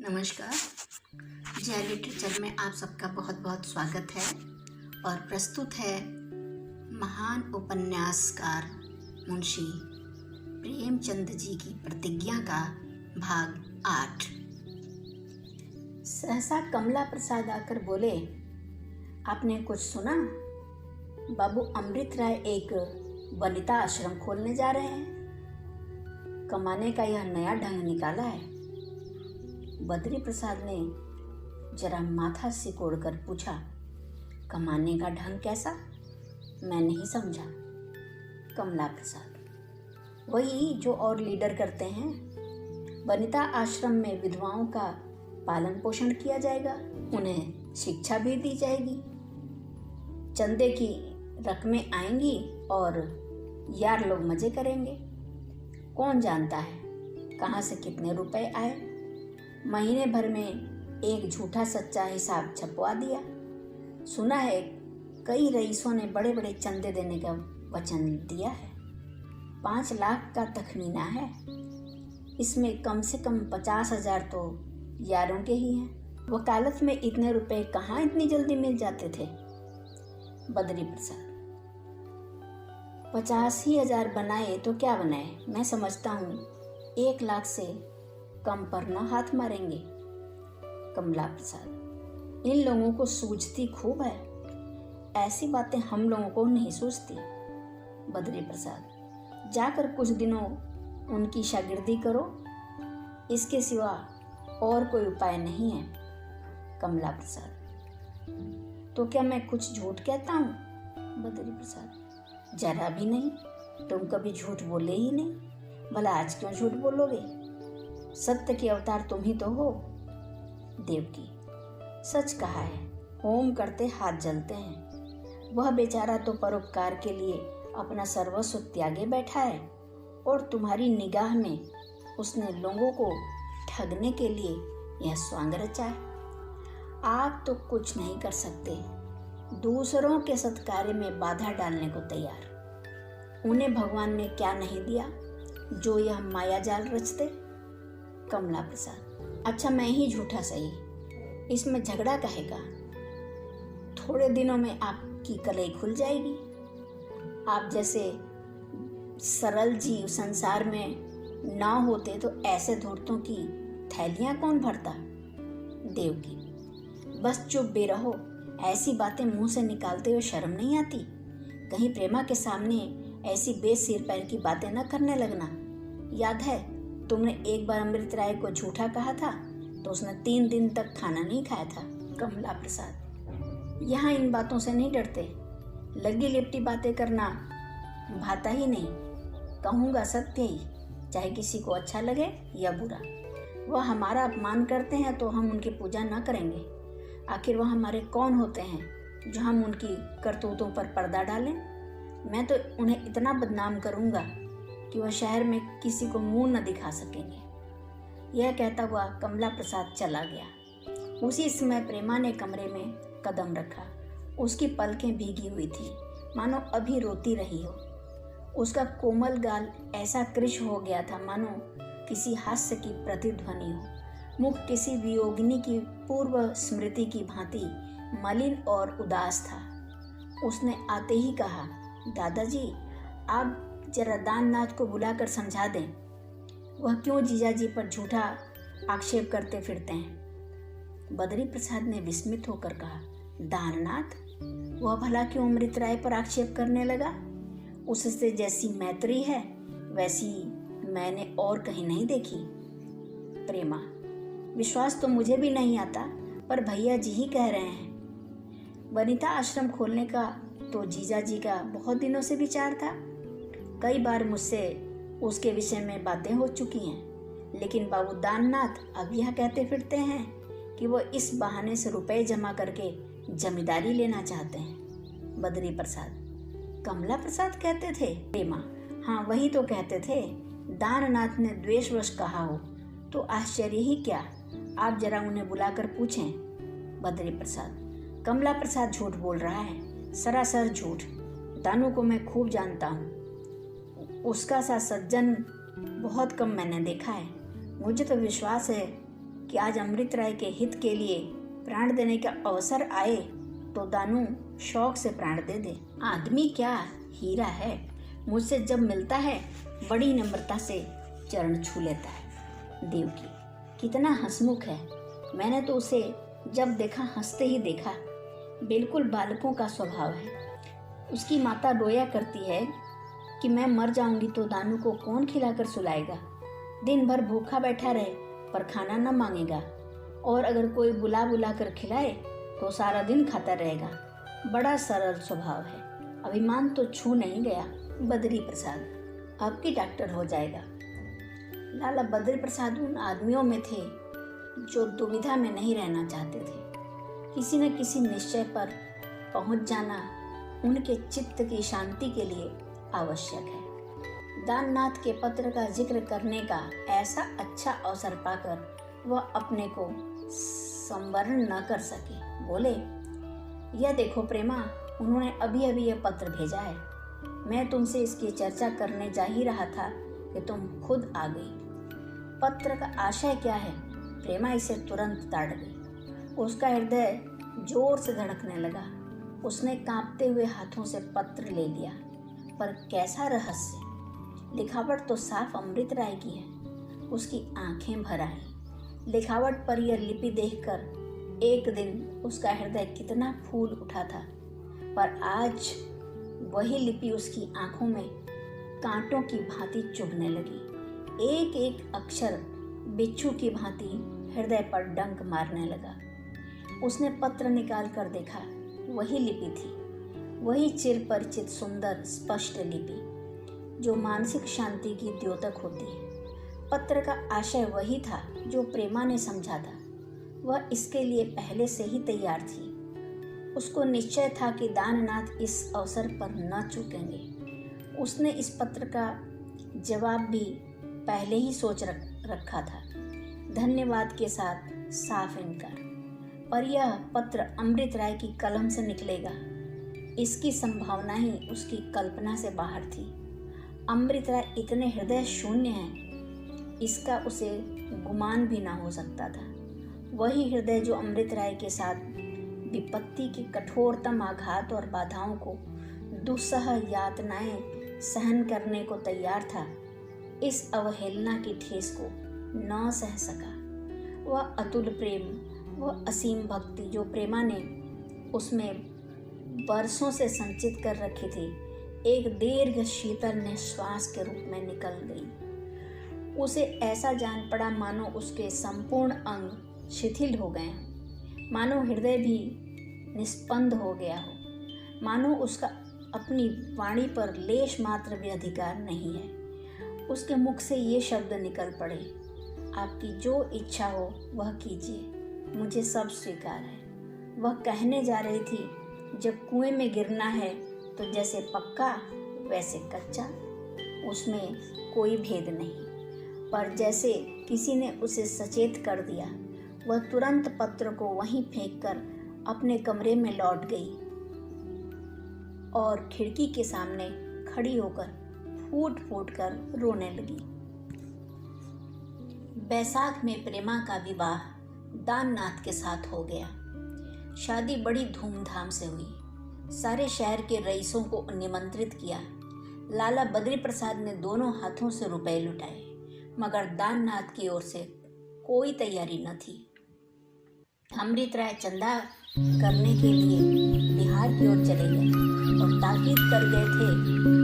नमस्कार। जय लिटरेचर में आप सबका बहुत बहुत स्वागत है और प्रस्तुत है महान उपन्यासकार मुंशी प्रेमचंद जी की प्रतिज्ञा का भाग 8। सहसा कमला प्रसाद आकर बोले, आपने कुछ सुना? बाबू अमृत राय एक वनिता आश्रम खोलने जा रहे हैं। कमाने का यह नया ढंग निकाला है। बद्री प्रसाद ने जरा माथा सिकोड़कर पूछा, कमाने का ढंग कैसा? मैं नहीं समझा। कमला प्रसाद, वही जो और लीडर करते हैं। वनिता आश्रम में विधवाओं का पालन पोषण किया जाएगा, उन्हें शिक्षा भी दी जाएगी, चंदे की रकमें आएंगी और यार लोग मजे करेंगे। कौन जानता है कहाँ से कितने रुपए आए। महीने भर में एक झूठा सच्चा हिसाब छपवा दिया। सुना है कई रईसों ने बड़े बड़े चंदे देने का वचन दिया है। 5 लाख का तखमीना है। इसमें कम से कम 50,000 तो यारों के ही हैं। वकालत में इतने रुपए कहाँ इतनी जल्दी मिल जाते थे। बद्री प्रसाद, 50,000 बनाए तो क्या बनाए। मैं समझता हूँ 1 लाख से कम पर न हाथ मारेंगे। कमला प्रसाद, इन लोगों को सूझती खूब है, ऐसी बातें हम लोगों को नहीं सूझती। बद्री प्रसाद, जाकर कुछ दिनों उनकी शागिर्दी करो, इसके सिवा और कोई उपाय नहीं है। कमला प्रसाद, तो क्या मैं कुछ झूठ कहता हूँ? बद्री प्रसाद, जरा भी नहीं। तुम कभी झूठ बोले ही नहीं। भला आज क्यों झूठ बोलोगे? सत्य के अवतार तुम ही तो हो। देवकी, सच कहा है, होम करते हाथ जलते हैं। वह बेचारा तो परोपकार के लिए अपना सर्वस्व त्यागे बैठा है और तुम्हारी निगाह में उसने लोगों को ठगने के लिए यह स्वांग रचा है। आप तो कुछ नहीं कर सकते, दूसरों के सत्कार्य में बाधा डालने को तैयार। उन्हें भगवान ने क्या नहीं दिया जो यह माया जाल रचते। कमला प्रसाद, अच्छा मैं ही झूठा सही, इसमें झगड़ा कहेगा। थोड़े दिनों में आपकी कलई खुल जाएगी। आप जैसे सरल जीव संसार में ना होते तो ऐसे धूर्तों की थैलियां कौन भरता। देवकी, बस चुप भी रहो। ऐसी बातें मुंह से निकालते हुए शर्म नहीं आती? कहीं प्रेमा के सामने ऐसी बेसिर पैर की बातें न करने लगना। याद है तुमने एक बार अमृत राय को झूठा कहा था तो उसने 3 दिन तक खाना नहीं खाया था। कमला प्रसाद, यहाँ इन बातों से नहीं डरते। लगी लिपटी बातें करना भाता ही नहीं। कहूँगा सत्य ही, चाहे किसी को अच्छा लगे या बुरा। वह हमारा अपमान करते हैं तो हम उनकी पूजा न करेंगे। आखिर वह हमारे कौन होते हैं जो हम उनकी करतूतों पर पर्दा डालें। मैं तो उन्हें इतना बदनाम करूँगा कि वह शहर में किसी को मुंह न दिखा सकेंगे। यह कहता हुआ कमला प्रसाद चला गया। उसी समय प्रेमा ने कमरे में कदम रखा। उसकी पलकें भीगी हुई थी, मानो अभी रोती रही हो। उसका कोमल गाल ऐसा कृश हो गया था मानो किसी हास्य की प्रतिध्वनि हो। मुख किसी वियोगिनी की पूर्व स्मृति की भांति मलिन और उदास था। उसने आते ही कहा, दादाजी आप जरा दाननाथ को बुलाकर समझा दें, वह क्यों जीजाजी पर झूठा आक्षेप करते फिरते हैं। बद्री प्रसाद ने विस्मित होकर कहा, दाननाथ? वह भला क्यों अमृत राय पर आक्षेप करने लगा? उससे जैसी मैत्री है वैसी मैंने और कहीं नहीं देखी। प्रेमा, विश्वास तो मुझे भी नहीं आता, पर भैया जी ही कह रहे हैं। वनिता आश्रम खोलने का तो जीजाजी का बहुत दिनों से विचार था। कई बार मुझसे उसके विषय में बातें हो चुकी हैं, लेकिन बाबू दाननाथ अब यह कहते फिरते हैं कि वो इस बहाने से रुपए जमा करके जमींदारी लेना चाहते हैं। बद्री प्रसाद, कमला प्रसाद कहते थे? प्रेमा, हाँ वही तो कहते थे। दाननाथ ने द्वेषवश कहा हो तो आश्चर्य ही क्या। आप जरा उन्हें बुलाकर पूछें। बद्री प्रसाद, कमला प्रसाद झूठ बोल रहा है, सरासर झूठ। दानू को मैं खूब जानता हूँ, उसका सा सज्जन बहुत कम मैंने देखा है। मुझे तो विश्वास है कि आज अमृत राय के हित के लिए प्राण देने का अवसर आए तो दानू शौक से प्राण दे दे। आदमी क्या हीरा है, मुझसे जब मिलता है बड़ी नम्रता से चरण छू लेता है। देवकी कितना हंसमुख है, मैंने तो उसे जब देखा हंसते ही देखा, बिल्कुल बालकों का स्वभाव है। उसकी माता रोया करती है कि मैं मर जाऊंगी तो दानू को कौन खिलाकर सुलाएगा। दिन भर भूखा बैठा रहे पर खाना न मांगेगा, और अगर कोई बुला बुला कर खिलाए तो सारा दिन खाता रहेगा। बड़ा सरल स्वभाव है, अभिमान तो छू नहीं गया। बद्री प्रसाद आपकी डॉक्टर हो जाएगा। लाला बद्री प्रसाद उन आदमियों में थे जो दुविधा में नहीं रहना चाहते थे। किसी न किसी निश्चय पर पहुंच जाना उनके चित्त की शांति के लिए आवश्यक है। दाननाथ के पत्र का जिक्र करने का ऐसा अच्छा अवसर पाकर वह अपने को संवरण न कर सके। बोले, यह देखो प्रेमा, उन्होंने अभी अभी यह पत्र भेजा है। मैं तुमसे इसकी चर्चा करने जा ही रहा था कि तुम खुद आ गई। पत्र का आशय क्या है? प्रेमा इसे तुरंत ताड़ गई। उसका हृदय जोर से धड़कने लगा। उसने कांपते हुए हाथों से पत्र ले लिया, पर कैसा रहस्य! लिखावट तो साफ अमृत राय की है। उसकी आंखें भर आई। लिखावट पर यह लिपि देखकर एक दिन उसका हृदय कितना फूल उठा था, पर आज वही लिपि उसकी आंखों में कांटों की भांति चुभने लगी। एक एक अक्षर बिच्छू की भांति हृदय पर डंक मारने लगा। उसने पत्र निकाल कर देखा, वही लिपि थी, वही चिर परिचित सुंदर स्पष्ट लिपि जो मानसिक शांति की द्योतक होती है। पत्र का आशय वही था जो प्रेमा ने समझा था। वह इसके लिए पहले से ही तैयार थी। उसको निश्चय था कि दाननाथ इस अवसर पर न चूकेंगे। उसने इस पत्र का जवाब भी पहले ही सोच रखा था, धन्यवाद के साथ साफ इनकार। पर यह पत्र अमृत राय की कलम से निकलेगा, इसकी संभावना ही उसकी कल्पना से बाहर थी। अमृत राय इतने हृदय शून्य हैं, इसका उसे गुमान भी ना हो सकता था। वही हृदय जो अमृत राय के साथ विपत्ति के कठोरतम आघात और बाधाओं को दुस्सह यातनाएं सहन करने को तैयार था, इस अवहेलना की ठेस को न सह सका। वह अतुल प्रेम, वह असीम भक्ति जो प्रेमा ने उसमें बरसों से संचित कर रखी थी, एक दीर्घ शीतल निश्वास के रूप में निकल गई। उसे ऐसा जान पड़ा मानो उसके संपूर्ण अंग शिथिल हो गए हों, मानो हृदय भी निस्पंद हो गया हो, मानो उसका अपनी वाणी पर लेश मात्र भी अधिकार नहीं है। उसके मुख से ये शब्द निकल पड़े, आपकी जो इच्छा हो वह कीजिए, मुझे सब स्वीकार है। वह कहने जा रही थी, जब कुएं में गिरना है तो जैसे पक्का वैसे कच्चा, उसमें कोई भेद नहीं। पर जैसे किसी ने उसे सचेत कर दिया, वह तुरंत पत्र को वहीं फेंककर अपने कमरे में लौट गई और खिड़की के सामने खड़ी होकर फूट फूट कर रोने लगी। बैसाख में प्रेमा का विवाह दाननाथ के साथ हो गया। शादी बड़ी धूमधाम से हुई। सारे शहर के रईसों को निमंत्रित किया। लाला बद्री प्रसाद ने दोनों हाथों से रुपए लुटाए, मगर दाननाथ की ओर से कोई तैयारी न थी। अमृत राय चंदा करने के लिए बिहार की ओर चले गए और ताकीद कर गए थे